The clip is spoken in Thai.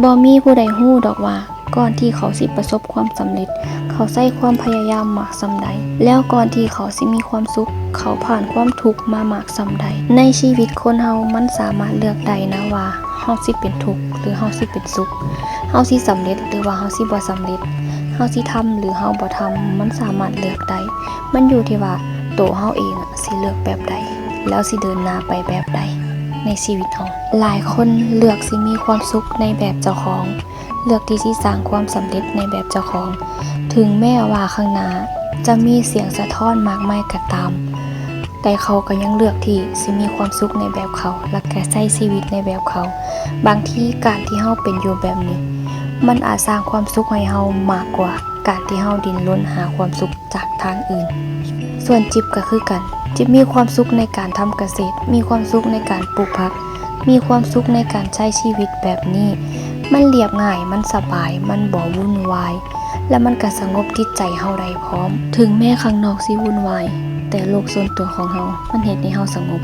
บ่มีผู้ใดฮู้ดอกว่าก่อนที่เขาสิประสบความสำเร็จเขาใช้ความพยายามมากส่ำใดแล้วก่อนที่เขาสิมีความสุขเขาผ่านความทุกข์มามากส่ำใดในชีวิตคนเฮามันสามารถเลือกได้นะว่าเฮาสิเป็นทุกข์หรือเฮาสิเป็นสุขเฮาสิสำเร็จหรือว่าเฮาสิบ่สำเร็จเฮาสิทำหรือเฮาบ่ทำมันสามารถเลือกได้มันอยู่ที่ว่าตัวเฮาเองสิเลือกแบบใดแล้วสิเดินหน้าไปแบบใดในชีวิตเฮาหลายคนเลือกสิมีความสุขในแบบเจ้าของเลือกที่สิสร้างความสำเร็จในแบบเจ้าของถึงแม้ว่าข้างหน้าจะมีเสียงสะท้อนมากมายก็ตามแต่เขาก็ยังเลือกที่สิมีความสุขในแบบเขาและก็ใช้ชีวิตในแบบเขาบางทีการที่เฮาเป็นอยู่แบบนี้มันอาจสร้างความสุขให้เฮามากกว่าการที่เฮาดิ้นรนหาความสุขจากทางอื่นส่วนจิ๊บก็คือกันจิ๊บมีความสุขในการทำเกษตรมีความสุขในการปลูกผักมีความสุขในการใช้ชีวิตแบบนี้มันเรียบง่ายมันสบายมันบ่วุ่นวายและมันก็สงบจิตใจเฮาได้พร้อมถึงแม้ข้างนอกสิวุ่นวายแต่โลกส่วนตัวของเฮามันเฮ็ดให้เฮาสงบ